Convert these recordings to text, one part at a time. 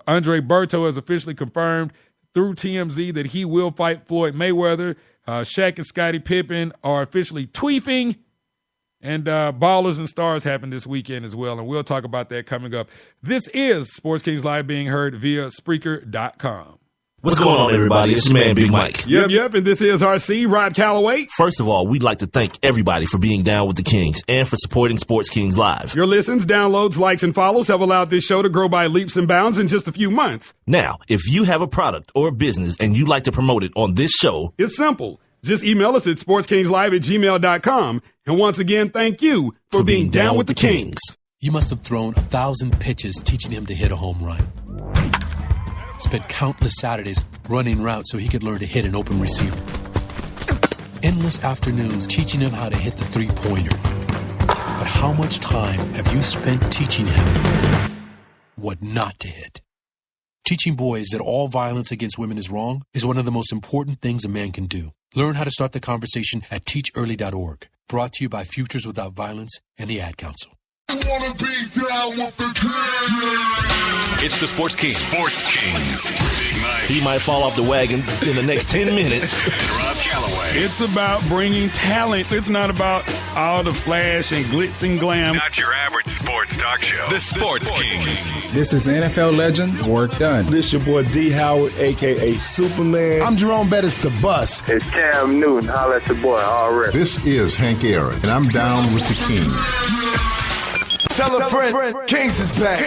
Andre Berto has officially confirmed through TMZ that he will fight Floyd Mayweather. Shaq and Scottie Pippen are officially tweefing. And Ballers and Stars happened this weekend as well, and we'll talk about that coming up. This is Sports Kings Live, being heard via Spreaker.com. What's going on, everybody? It's your man, Big Mike. Yep, and this is RC, Rod Calloway. First of all, we'd like to thank everybody for being down with the Kings and for supporting Sports Kings Live. Your listens, downloads, likes, and follows have allowed this show to grow by leaps and bounds in just a few months. Now, if you have a product or a business and you'd like to promote it on this show, it's simple. Just email us at sportskingslive@gmail.com. And once again, thank you for being down with the Kings. You must have thrown 1,000 pitches teaching him to hit a home run. Spent countless Saturdays running routes so he could learn to hit an open receiver. Endless afternoons teaching him how to hit the three-pointer. But how much time have you spent teaching him what not to hit? Teaching boys that all violence against women is wrong is one of the most important things a man can do. Learn how to start the conversation at teachearly.org. Brought to you by Futures Without Violence and the Ad Council. It's the Sports Kings. Sports Kings. Big Mike. he might fall off the wagon in the next 10 minutes. And Rob Calloway. It's about bringing talent. It's not about all the flash and glitz and glam. Not your average sports talk show. The Sports Kings. This is NFL legend, work done. This your boy D. Howard, a.k.a. Superman. I'm Jerome Bettis, the bus. It's Cam Newton. Holla at your boy already. This is Hank Aaron, and I'm down with the Kings. Tell a friend, Kings is back.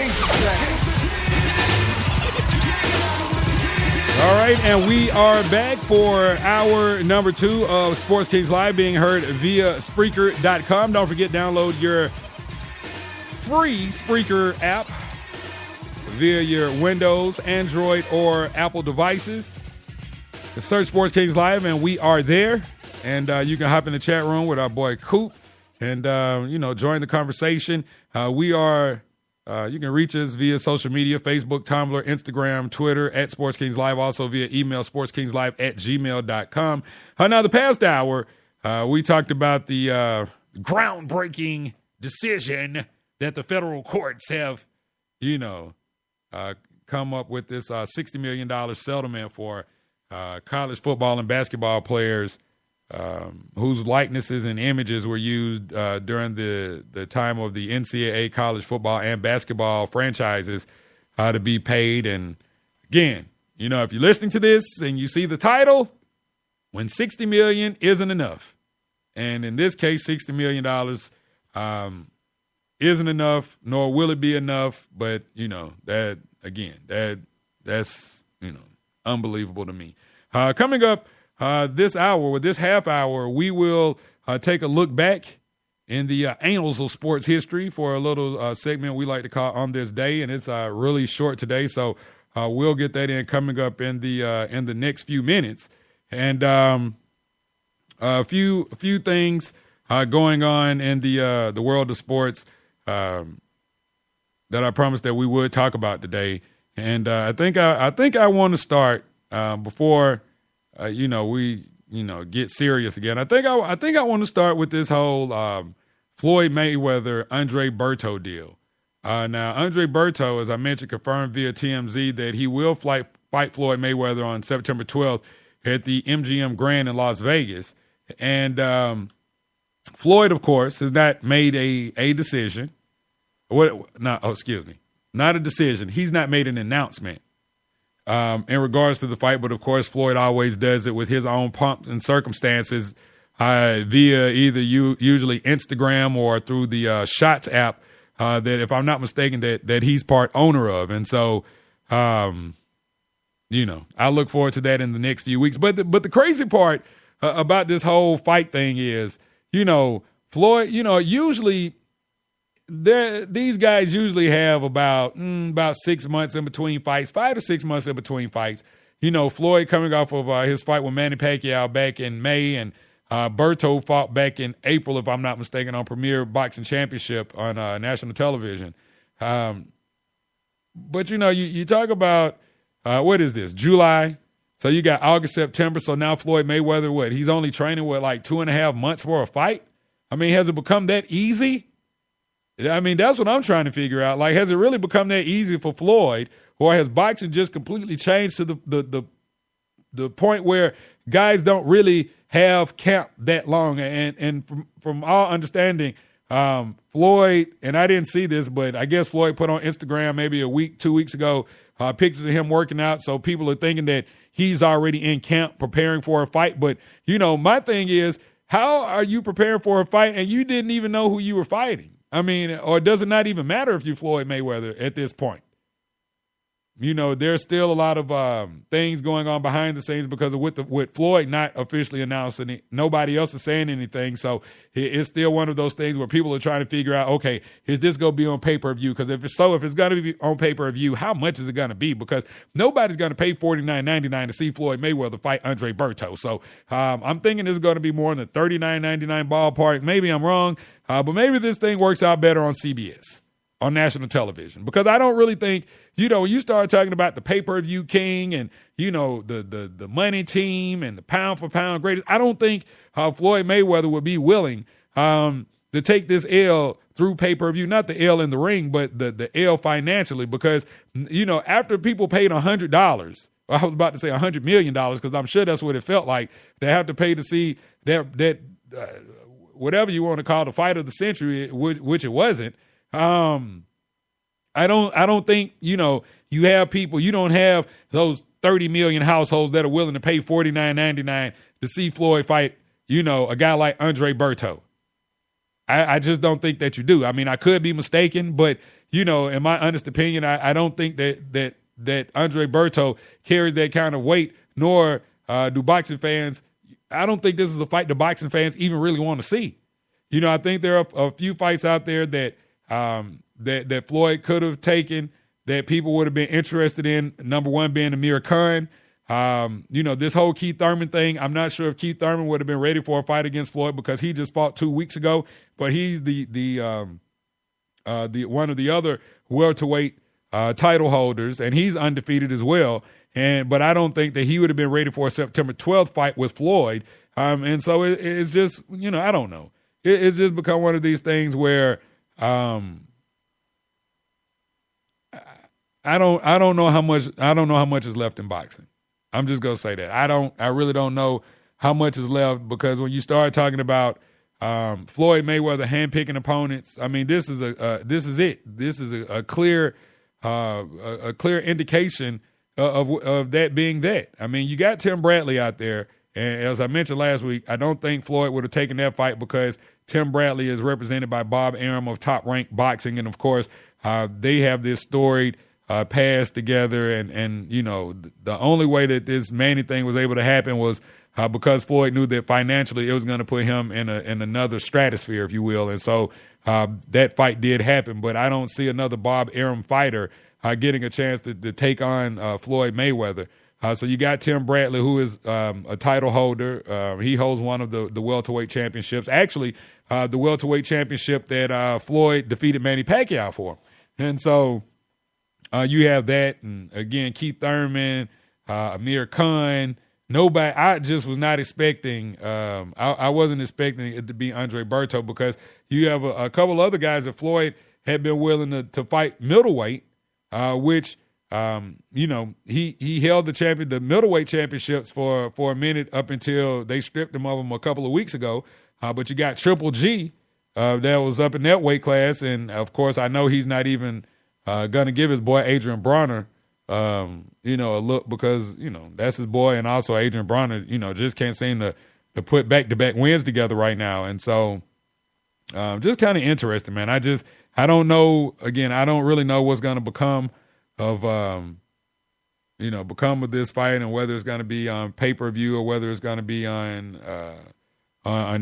All right, and we are back for hour number 2 of Sports Kings Live, being heard via Spreaker.com. Don't forget, download your free Spreaker app via your Windows, Android, or Apple devices. Search Sports Kings Live, and we are there. And you can hop in the chat room with our boy Coop and, join the conversation. We are... you can reach us via social media, Facebook, Tumblr, Instagram, Twitter, at Sports Kings Live, also via email, sportskingslive@gmail.com. Now, the past hour, we talked about the groundbreaking decision that the federal courts have, come up with this $60 million settlement for college football and basketball players whose likenesses and images were used during the time of the NCAA college football and basketball franchises to be paid. And again, if you're listening to this and you see the title, when $60 million isn't enough, and in this case, $60 million isn't enough, nor will it be enough. But that's unbelievable to me. Coming up. This half hour, we will take a look back in the annals of sports history for a little segment we like to call On This Day, and it's really short today, so we'll get that in coming up in the next few minutes. And a few things going on in the world of sports that I promised that we would talk about today. And I think I want to start before. We get serious again. I think I want to start with this whole Floyd Mayweather Andre Berto deal. Now, Andre Berto, as I mentioned, confirmed via TMZ that he will fight Floyd Mayweather on September 12th at the MGM Grand in Las Vegas. And Floyd, of course, has not made a decision. Not a decision. He's not made an announcement in regards to the fight, but of course Floyd always does it with his own pomp and circumstances via either usually Instagram or through the Shots app that, if I'm not mistaken, that he's part owner of. And so, I look forward to that in the next few weeks. But the crazy part about this whole fight thing is, Floyd, usually these guys usually have about 6 months in between fights, 5 to 6 months in between fights. Floyd coming off of his fight with Manny Pacquiao back in May, and Berto fought back in April, if I'm not mistaken, on Premier Boxing Championship on national television. But, you talk about, what is this, July? So you got August, September. So now Floyd Mayweather, he's only training, like 2.5 months for a fight? I mean, has it become that easy? I mean, that's what I'm trying to figure out. Like, has it really become that easy for Floyd, or has boxing just completely changed to the point where guys don't really have camp that long? And from our understanding, Floyd, and I didn't see this, but I guess Floyd put on Instagram maybe a week, 2 weeks ago, pictures of him working out. So people are thinking that he's already in camp preparing for a fight. But, my thing is, how are you preparing for a fight and you didn't even know who you were fighting? I mean, or does it not even matter if you're Floyd Mayweather at this point? There's still a lot of things going on behind the scenes because of with Floyd not officially announcing it. Nobody else is saying anything. So it's still one of those things where people are trying to figure out, okay, is this going to be on pay-per-view? Because if it's going to be on pay-per-view, how much is it going to be? Because nobody's going to pay $49.99 to see Floyd Mayweather fight Andre Berto. So I'm thinking it's going to be more in the $39.99 ballpark. Maybe I'm wrong, but maybe this thing works out better on CBS. On national television, because I don't really think, when you start talking about the pay-per-view king and, the money team and the pound-for-pound greatest, I don't think Floyd Mayweather would be willing to take this L through pay-per-view, not the L in the ring, but the L financially, because, after people paid $100, I was about to say $100 million, because I'm sure that's what it felt like, they have to pay to see that whatever you want to call the fight of the century, which it wasn't. I don't think, you have people, you don't have those 30 million households that are willing to pay $49.99 to see Floyd fight, a guy like Andre Berto. I just don't think that you do. I mean, I could be mistaken, but, in my honest opinion, I don't think that Andre Berto carries that kind of weight, nor do boxing fans. I don't think this is a fight the boxing fans even really want to see. I think there are a few fights out there that Floyd could have taken that people would have been interested in. Number one being Amir Khan. This whole Keith Thurman thing, I'm not sure if Keith Thurman would have been ready for a fight against Floyd because he just fought 2 weeks ago, but he's the one of the other welterweight title holders, and he's undefeated as well. But I don't think that he would have been ready for a September 12th fight with Floyd. And so it's just, I don't know. It's just become one of these things where I don't know how much is left in boxing. I'm just gonna say that. I really don't know how much is left, because when you start talking about Floyd Mayweather handpicking opponents, I mean, this is it. This is a clear indication of that being that. I mean, you got Tim Bradley out there, and as I mentioned last week, I don't think Floyd would have taken that fight because Tim Bradley is represented by Bob Arum of Top Rank Boxing, and of course, they have this storied past together, and the only way that this Manny thing was able to happen was because Floyd knew that financially it was going to put him in another stratosphere, if you will, and so that fight did happen. But I don't see another Bob Arum fighter getting a chance to take on Floyd Mayweather. So you got Tim Bradley, who is a title holder. He holds one of the welterweight championships. Actually, the welterweight championship that Floyd defeated Manny Pacquiao for. And so you have that. And, again, Keith Thurman, Amir Khan. Nobody – I just was not expecting I wasn't expecting it to be Andre Berto, because you have a couple other guys that Floyd had been willing to fight middleweight, which – he held the middleweight championships for a minute up until they stripped him of them a couple of weeks ago. But you got Triple G that was up in that weight class, and of course I know he's not even gonna give his boy Adrian Bronner a look, because that's his boy, and also Adrian Bronner just can't seem to put back-to-back wins together right now, and so just kind of interesting, man. I don't know. Again, I don't really know what's gonna become of this fight, and whether it's going to be on pay-per-view or whether it's going to be on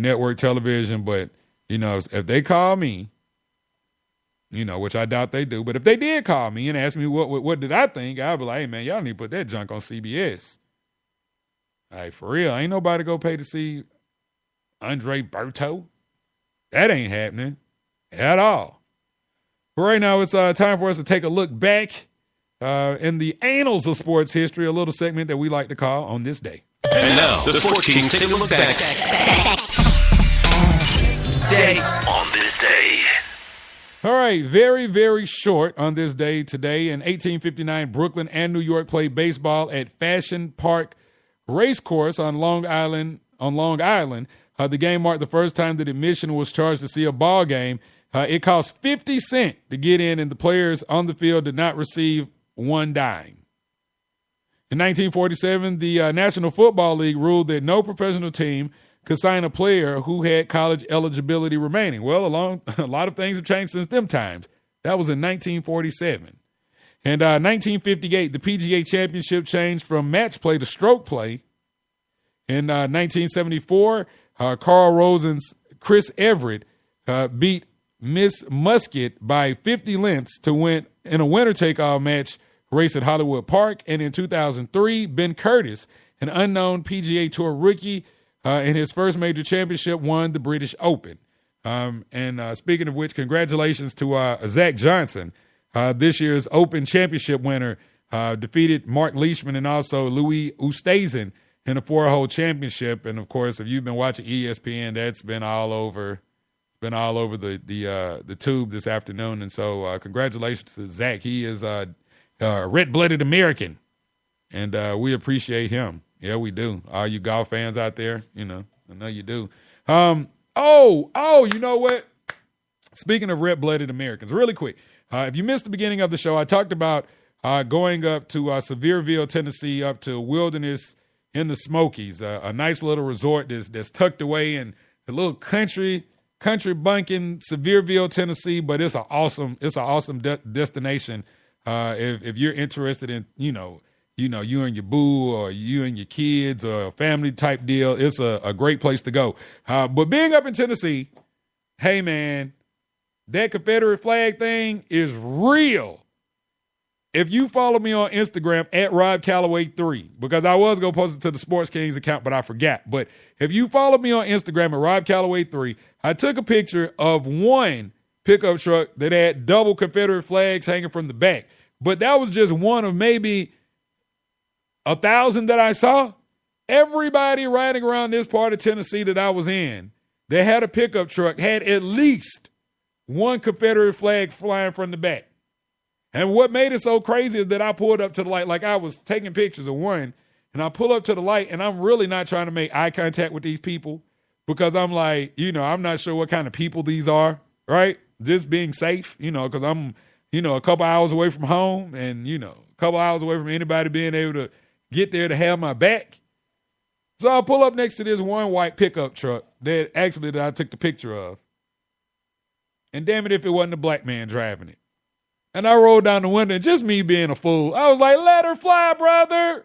network television. But if they call me, which I doubt they do, but if they did call me and ask me what did I think, I'd be like, hey man, y'all need to put that junk on CBS. Like, for real, ain't nobody go pay to see Andre Berto. That ain't happening at all. But right now, it's time for us to take a look back in the annals of sports history, a little segment that we like to call On This Day. And now, the Sports Kings take a look back. On this day. All right, very, very short on this day today. In 1859, Brooklyn and New York played baseball at Fashion Park Racecourse on Long Island. The game marked the first time that admission was charged to see a ball game. It cost 50 cents to get in, and the players on the field did not receive one dime. In 1947, the National Football League ruled that no professional team could sign a player who had college eligibility remaining. Well, a lot of things have changed since them times. That was in 1947. And 1958, the PGA Championship changed from match play to stroke play. In 1974, Carl Rosen's Chris Everett beat Miss Musket by 50 lengths to win in a winner-take-all match race at Hollywood Park. And in 2003, Ben Curtis, an unknown PGA Tour rookie, in his first major championship, won the British Open. And speaking of which, congratulations to Zach Johnson, this year's Open Championship winner, defeated Mark Leishman and also Louis Oosthuizen in a 4-hole championship. And of course, if you've been watching ESPN, that's been all over. Been all over the tube this afternoon. And so, congratulations to Zach. He is a red-blooded American, and we appreciate him. Yeah, we do. All you golf fans out there, I know you do. You know what? Speaking of red-blooded Americans, really quick, if you missed the beginning of the show, I talked about going up to Sevierville, Tennessee, up to Wilderness in the Smokies, a nice little resort that's tucked away in a little country bunking Sevierville, Tennessee, but it's an awesome destination if you're interested in you and your boo or you and your kids or a family type deal. It's a great place to go. But being up in Tennessee, hey man, that Confederate flag thing is real. If you follow me on Instagram at Rob Calloway 3, because I was going to post it to the Sports Kings account, but I forgot. But if you follow me on Instagram at Rob Calloway 3, I took a picture of one pickup truck that had double Confederate flags hanging from the back. But that was just one of maybe 1,000 that I saw. Everybody riding around this part of Tennessee that I was in that had a pickup truck had at least one Confederate flag flying from the back. And what made it so crazy is that I pulled up to the light, like I was taking pictures of one, and I pull up to the light, and I'm really not trying to make eye contact with these people because I'm like, I'm not sure what kind of people these are, right? Just being safe, because I'm, a couple hours away from home and, a couple hours away from anybody being able to get there to have my back. So I pull up next to this one white pickup truck that I took the picture of. And damn it if it wasn't a black man driving it. And I rolled down the window, and just me being a fool, I was like, let her fly, brother.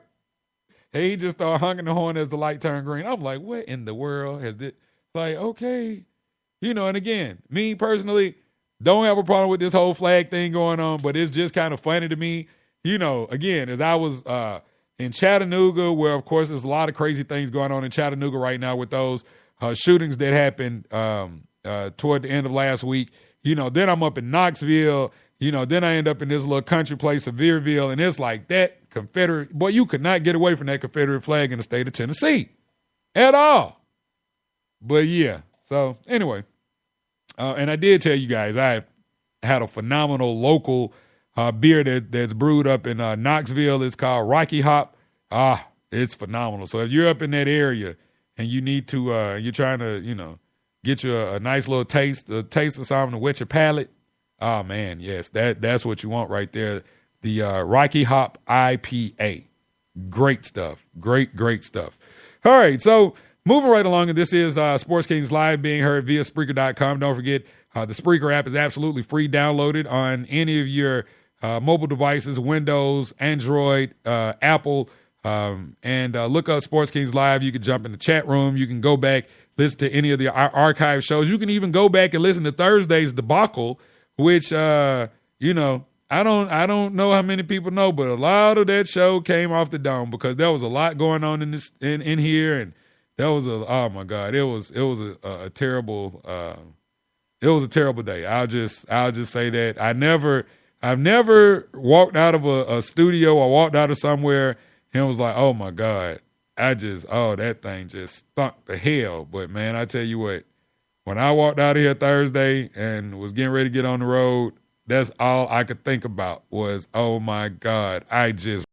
Hey, he just started honking the horn as the light turned green. I'm like, what in the world has this? Like, okay. And again, me personally, don't have a problem with this whole flag thing going on, but it's just kind of funny to me. Again, as I was in Chattanooga, where, of course, there's a lot of crazy things going on in Chattanooga right now with those shootings that happened toward the end of last week. Then I'm up in Knoxville. Then I end up in this little country place, Sevierville, and it's like that Confederate. Boy, you could not get away from that Confederate flag in the state of Tennessee at all. But, yeah. So, anyway, and I did tell you guys I had a phenomenal local beer that's brewed up in Knoxville. It's called Rocky Hop. It's phenomenal. So if you're up in that area and you need to, you're trying to, get you a nice little taste of something to wet your palate. Oh, man, yes, that's what you want right there. The Rocky Hop IPA. Great stuff. Great stuff. All right, so moving right along, and this is Sports Kings Live being heard via Spreaker.com. Don't forget, the Spreaker app is absolutely free. Download it on any of your mobile devices, Windows, Android, Apple, and look up Sports Kings Live. You can jump in the chat room. You can go back, listen to any of the archive shows. You can even go back and listen to Thursday's debacle, which, I don't know how many people know, but a lot of that show came off the dome because there was a lot going on in here, and that was oh my God, it was a terrible day. I'll just say that I've never walked out of a studio or walked out of somewhere and was like, oh my God, that thing just stunk to hell. But man, I tell you what, When I walked out of here Thursday and was getting ready to get on the road, that's all I could think about was, oh, my God, I just